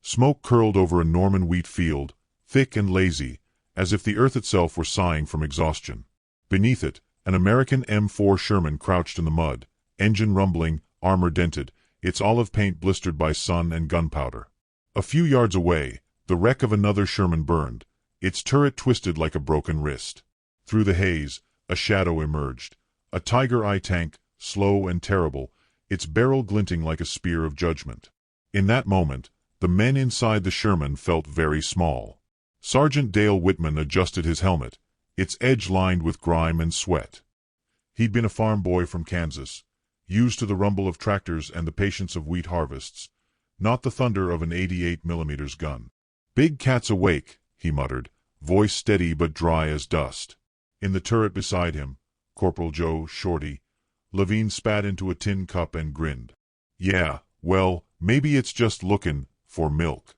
Smoke curled over a Norman wheat field, thick and lazy, as if the earth itself were sighing from exhaustion. Beneath it, an American M4 Sherman crouched in the mud, engine rumbling, armor dented, its olive paint blistered by sun and gunpowder. A few yards away, the wreck of another Sherman burned, its turret twisted like a broken wrist. Through the haze, a shadow emerged, a Tiger I tank, slow and terrible, its barrel glinting like a spear of judgment. In that moment, the men inside the Sherman felt very small. Sergeant Dale Whitman adjusted his helmet, its edge lined with grime and sweat. He'd been a farm boy from Kansas, used to the rumble of tractors and the patience of wheat harvests, not the thunder of an 88mm gun. "Big cat's awake," he muttered, voice steady but dry as dust. In the turret beside him, Corporal Joe Shorty Levine spat into a tin cup and grinned. "Yeah, well, maybe it's just looking for milk."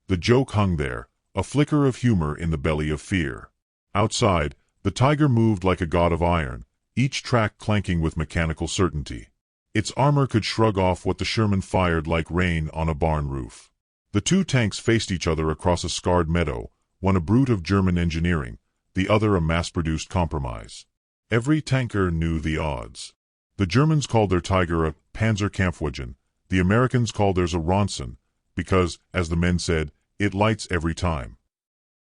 The joke hung there, a flicker of humor in the belly of fear. Outside, the Tiger moved like a god of iron, each track clanking with mechanical certainty. Its armor could shrug off what the Sherman fired like rain on a barn roof. The two tanks faced each other across a scarred meadow, one a brute of German engineering, the other a mass-produced compromise. Every tanker knew the odds. The Germans called their Tiger a Panzerkampfwagen, the Americans called theirs a Ronson, because, as the men said, it lights every time.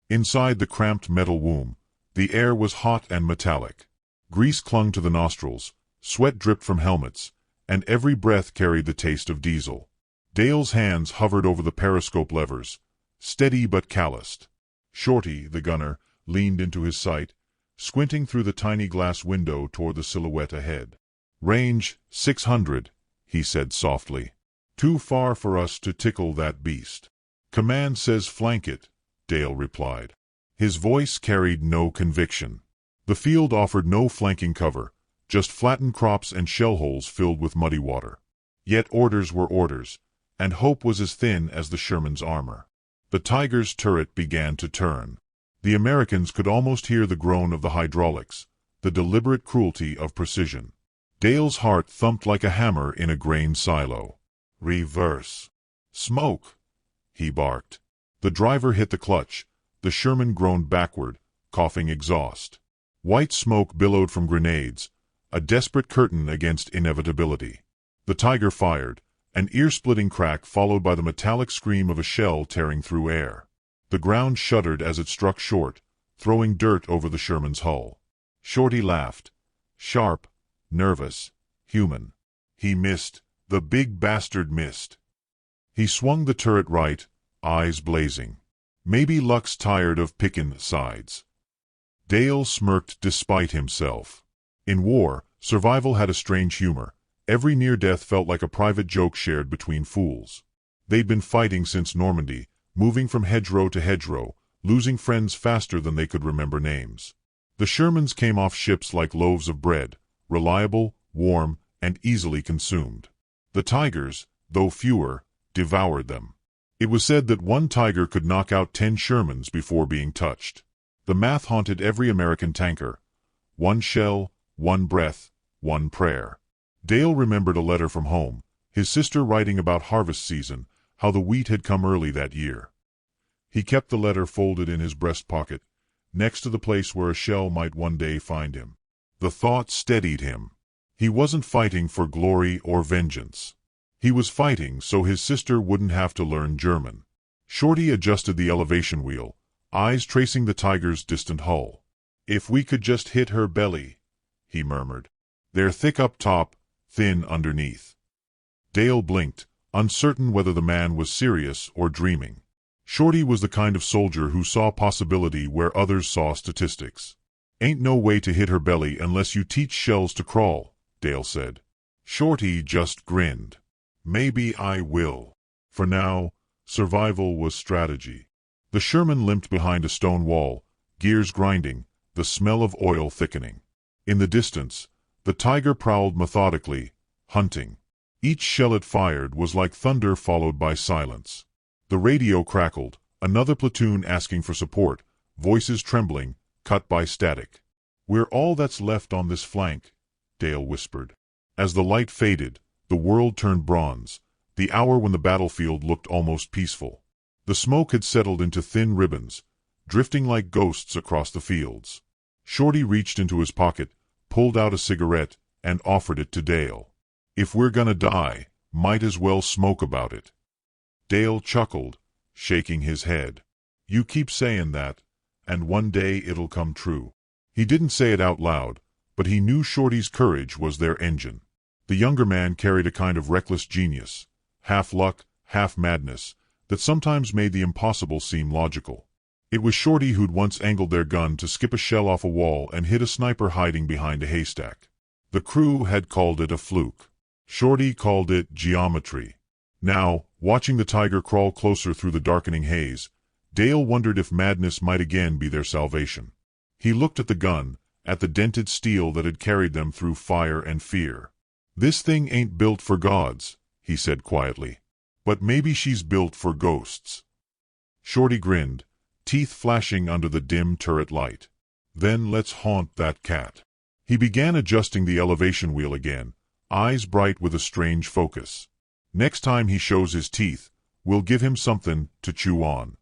Inside the cramped metal womb, the air was hot and metallic. Grease clung to the nostrils, sweat dripped from helmets, and every breath carried the taste of diesel. Dale's hands hovered over the periscope levers, steady but calloused. Shorty, the gunner, leaned into his sight, squinting through the tiny glass window toward the silhouette ahead. "Range, 600, he said softly. "Too far for us to tickle that beast." "Command says flank it," Dale replied. His voice carried no conviction. The field offered no flanking cover, just flattened crops and shell holes filled with muddy water. Yet orders were orders, and hope was as thin as the Sherman's armor. The Tiger's turret began to turn. The Americans could almost hear the groan of the hydraulics, the deliberate cruelty of precision. Dale's heart thumped like a hammer in a grain silo. "Reverse." "Smoke," he barked. The driver hit the clutch. The Sherman groaned backward, coughing exhaust. White smoke billowed from grenades, a desperate curtain against inevitability. The Tiger fired, an ear-splitting crack followed by the metallic scream of a shell tearing through air. The ground shuddered as it struck short, throwing dirt over the Sherman's hull. Shorty laughed. Sharp, nervous, human. He missed. The big bastard missed. He swung the turret right, eyes blazing. Maybe Luck's tired of pickin' sides. Dale smirked despite himself. In war, survival had a strange humor. Every near-death felt like a private joke shared between fools. They'd been fighting since Normandy, moving from hedgerow to hedgerow, losing friends faster than they could remember names. The Shermans came off ships like loaves of bread, reliable, warm, and easily consumed. The Tigers, though fewer, devoured them. It was said that one Tiger could knock out 10 Shermans before being touched. The math haunted every American tanker. One shell, one breath, one prayer. Dale remembered a letter from home, his sister writing about harvest season, how the wheat had come early that year. He kept the letter folded in his breast pocket, next to the place where a shell might one day find him. The thought steadied him. He wasn't fighting for glory or vengeance. He was fighting so his sister wouldn't have to learn German. Shorty adjusted the elevation wheel, eyes tracing the Tiger's distant hull. "If we could just hit her belly," he murmured. "They're thick up top, thin underneath." Dale blinked, uncertain whether the man was serious or dreaming. Shorty was the kind of soldier who saw possibility where others saw statistics. "Ain't no way to hit her belly unless you teach shells to crawl," Dale said. Shorty just grinned. "Maybe I will." For now, survival was strategy. The Sherman limped behind a stone wall, gears grinding, the smell of oil thickening. In the distance, the Tiger prowled methodically, hunting. Each shell it fired was like thunder followed by silence. The radio crackled, another platoon asking for support, voices trembling, cut by static. "We're all that's left on this flank," Dale whispered. As the light faded, the world turned bronze, the hour when the battlefield looked almost peaceful. The smoke had settled into thin ribbons, drifting like ghosts across the fields. Shorty reached into his pocket, pulled out a cigarette, and offered it to Dale. "If we're gonna die, might as well smoke about it." Dale chuckled, shaking his head. "You keep saying that, and one day it'll come true." He didn't say it out loud, but he knew Shorty's courage was their engine. The younger man carried a kind of reckless genius, half luck, half madness, that sometimes made the impossible seem logical. It was Shorty who'd once angled their gun to skip a shell off a wall and hit a sniper hiding behind a haystack. The crew had called it a fluke. Shorty called it geometry. Now, watching the tiger crawl closer through the darkening haze, Dale wondered if madness might again be their salvation. He looked at the gun, at the dented steel that had carried them through fire and fear. "This thing ain't built for gods," he said quietly. "But maybe she's built for ghosts." Shorty grinned, teeth flashing under the dim turret light. "Then let's haunt that cat." He began adjusting the elevation wheel again, eyes bright with a strange focus. "Next time he shows his teeth, we'll give him something to chew on."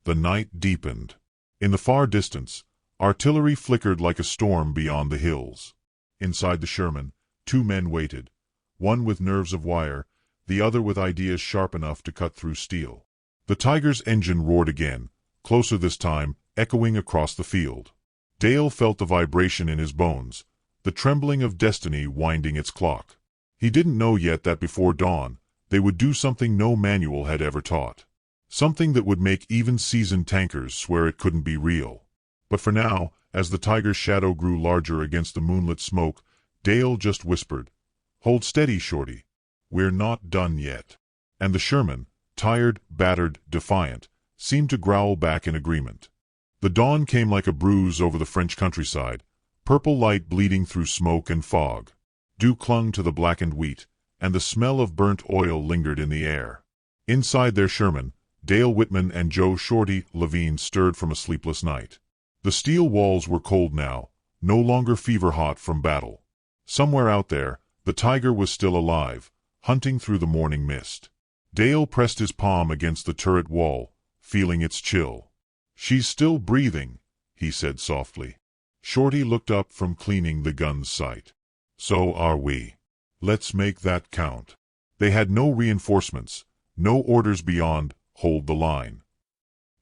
The night deepened. In the far distance, artillery flickered like a storm beyond the hills. Inside the Sherman, two men waited, one with nerves of wire, the other with ideas sharp enough to cut through steel. The Tiger's engine roared again, closer this time, echoing across the field. Dale felt the vibration in his bones, the trembling of destiny winding its clock. He didn't know yet that before dawn, they would do something no manual had ever taught. Something that would make even seasoned tankers swear it couldn't be real. But for now, as the Tiger's shadow grew larger against the moonlit smoke, Dale just whispered, "Hold steady, Shorty. We're not done yet." And the Sherman, tired, battered, defiant, seemed to growl back in agreement. The dawn came like a bruise over the French countryside, purple light bleeding through smoke and fog. Dew clung to the blackened wheat, and the smell of burnt oil lingered in the air. Inside their Sherman, Dale Whitman and Joe Shorty Levine stirred from a sleepless night. The steel walls were cold now, no longer fever-hot from battle. Somewhere out there, the Tiger was still alive, hunting through the morning mist. Dale pressed his palm against the turret wall, feeling its chill. "She's still breathing," he said softly. Shorty looked up from cleaning the gun's sight. "So are we. Let's make that count." They had no reinforcements, no orders beyond, "Hold the line."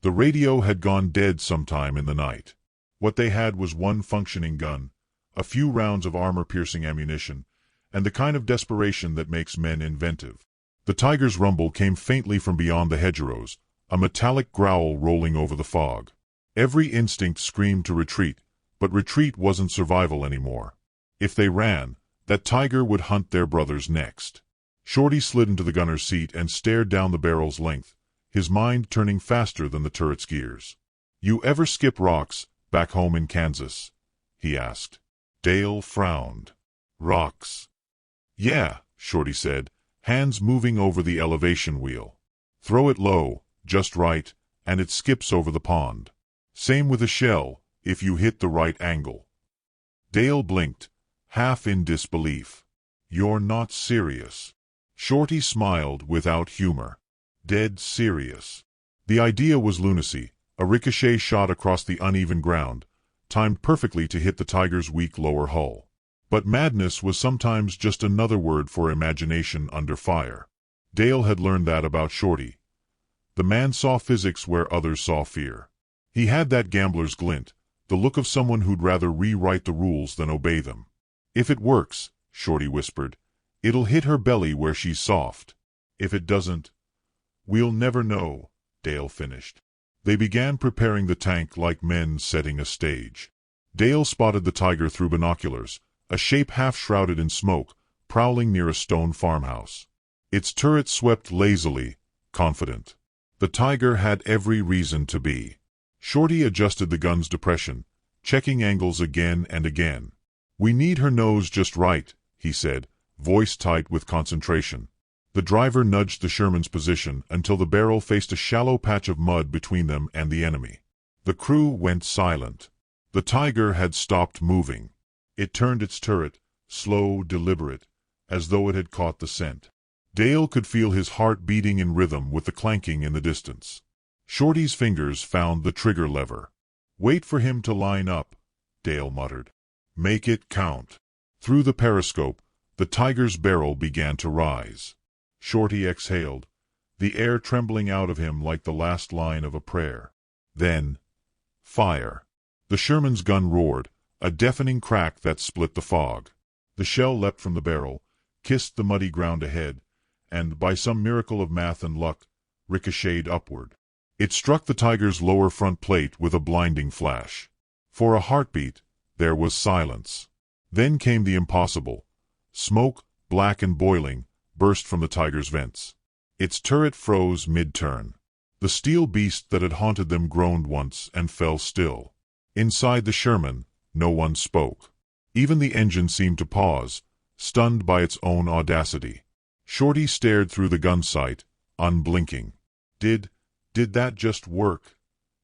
The radio had gone dead sometime in the night. What they had was one functioning gun, a few rounds of armor-piercing ammunition, and the kind of desperation that makes men inventive. The Tiger's rumble came faintly from beyond the hedgerows, a metallic growl rolling over the fog. Every instinct screamed to retreat, but retreat wasn't survival anymore. If they ran, that Tiger would hunt their brothers next. Shorty slid into the gunner's seat and stared down the barrel's length, his mind turning faster than the turret's gears. "You ever skip rocks, back home in Kansas?" he asked. Dale frowned. "Rocks?" "Yeah," Shorty said, hands moving over the elevation wheel. "Throw it low, just right, and it skips over the pond. Same with a shell, if you hit the right angle." Dale blinked, half in disbelief. "You're not serious." Shorty smiled without humor. "Dead serious." The idea was lunacy, a ricochet shot across the uneven ground, timed perfectly to hit the Tiger's weak lower hull. But madness was sometimes just another word for imagination under fire. Dale had learned that about Shorty. The man saw physics where others saw fear. He had that gambler's glint, the look of someone who'd rather rewrite the rules than obey them. "If it works," Shorty whispered, "it'll hit her belly where she's soft. If it doesn't, we'll never know," Dale finished. They began preparing the tank like men setting a stage. Dale spotted the Tiger through binoculars, a shape half shrouded in smoke, prowling near a stone farmhouse. Its turret swept lazily, confident. The Tiger had every reason to be. Shorty adjusted the gun's depression, checking angles again and again. "We need her nose just right," he said, voice tight with concentration. The driver nudged the Sherman's position until the barrel faced a shallow patch of mud between them and the enemy. The crew went silent. The Tiger had stopped moving. It turned its turret, slow, deliberate, as though it had caught the scent. Dale could feel his heart beating in rhythm with the clanking in the distance. Shorty's fingers found the trigger lever. "Wait for him to line up," Dale muttered. "Make it count." Through the periscope, the Tiger's barrel began to rise. Shorty exhaled, the air trembling out of him like the last line of a prayer. Then, fire. The Sherman's gun roared, a deafening crack that split the fog. The shell leapt from the barrel, kissed the muddy ground ahead, and, by some miracle of math and luck, ricocheted upward. It struck the Tiger's lower front plate with a blinding flash. For a heartbeat, there was silence. Then came the impossible. Smoke, black and boiling, burst from the Tiger's vents. Its turret froze mid-turn. The steel beast that had haunted them groaned once and fell still. Inside the Sherman, no one spoke. Even the engine seemed to pause, stunned by its own audacity. Shorty stared through the gun sight, unblinking. Did that just work?"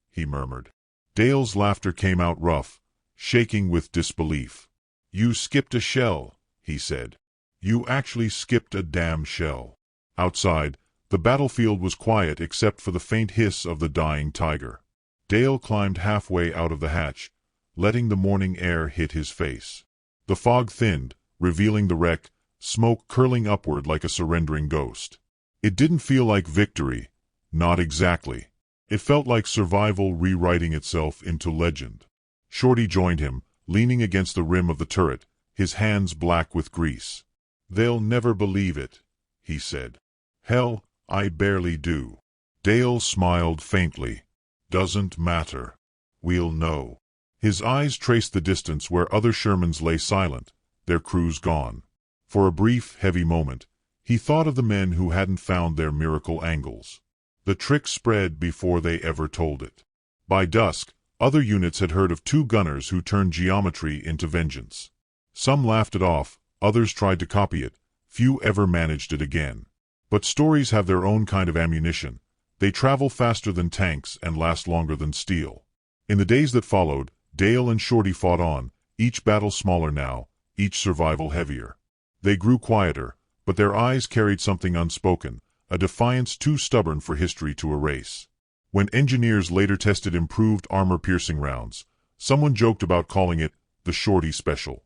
he murmured. Dale's laughter came out rough, shaking with disbelief. "You skipped a shell," he said. "You actually skipped a damn shell." Outside, the battlefield was quiet except for the faint hiss of the dying Tiger. Dale climbed halfway out of the hatch, letting the morning air hit his face. The fog thinned, revealing the wreck, smoke curling upward like a surrendering ghost. It didn't feel like victory, not exactly. It felt like survival rewriting itself into legend. Shorty joined him, leaning against the rim of the turret, his hands black with grease. "They'll never believe it," he said. "Hell, I barely do." Dale smiled faintly. "Doesn't matter. We'll know." His eyes traced the distance where other Shermans lay silent, their crews gone. For a brief, heavy moment, he thought of the men who hadn't found their miracle angles. The trick spread before they ever told it. By dusk, other units had heard of two gunners who turned geometry into vengeance. Some laughed it off, others tried to copy it, few ever managed it again. But stories have their own kind of ammunition. They travel faster than tanks and last longer than steel. In the days that followed, Dale and Shorty fought on, each battle smaller now, each survival heavier. They grew quieter, but their eyes carried something unspoken, a defiance too stubborn for history to erase. When engineers later tested improved armor-piercing rounds, someone joked about calling it the Shorty Special.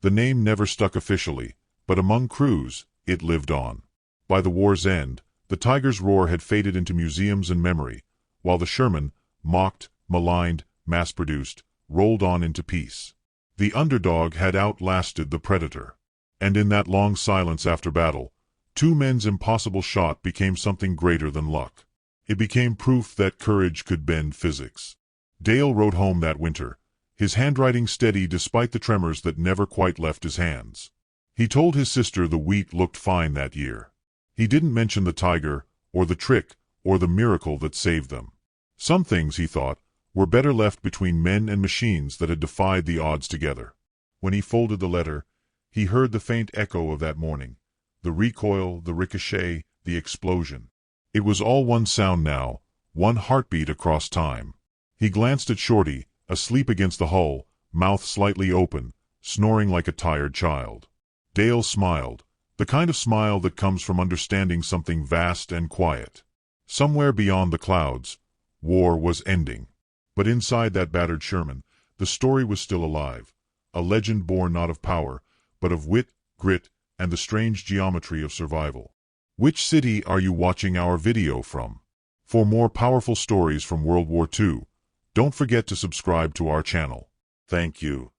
The name never stuck officially, but among crews, it lived on. By the war's end, the Tiger's roar had faded into museums and memory, while the Sherman, mocked, maligned, mass-produced, rolled on into peace. The underdog had outlasted the predator. And in that long silence after battle, two men's impossible shot became something greater than luck. It became proof that courage could bend physics. Dale wrote home that winter, his handwriting steady despite the tremors that never quite left his hands. He told his sister the wheat looked fine that year. He didn't mention the Tiger, or the trick, or the miracle that saved them. Some things, he thought, were better left between men and machines that had defied the odds together. When he folded the letter, he heard the faint echo of that morning, the recoil, the ricochet, the explosion. It was all one sound now, one heartbeat across time. He glanced at Shorty, asleep against the hull, mouth slightly open, snoring like a tired child. Dale smiled, the kind of smile that comes from understanding something vast and quiet. Somewhere beyond the clouds, war was ending. But inside that battered Sherman, the story was still alive, a legend born not of power, but of wit, grit, and the strange geometry of survival. Which city are you watching our video from? For more powerful stories from World War II, don't forget to subscribe to our channel. Thank you.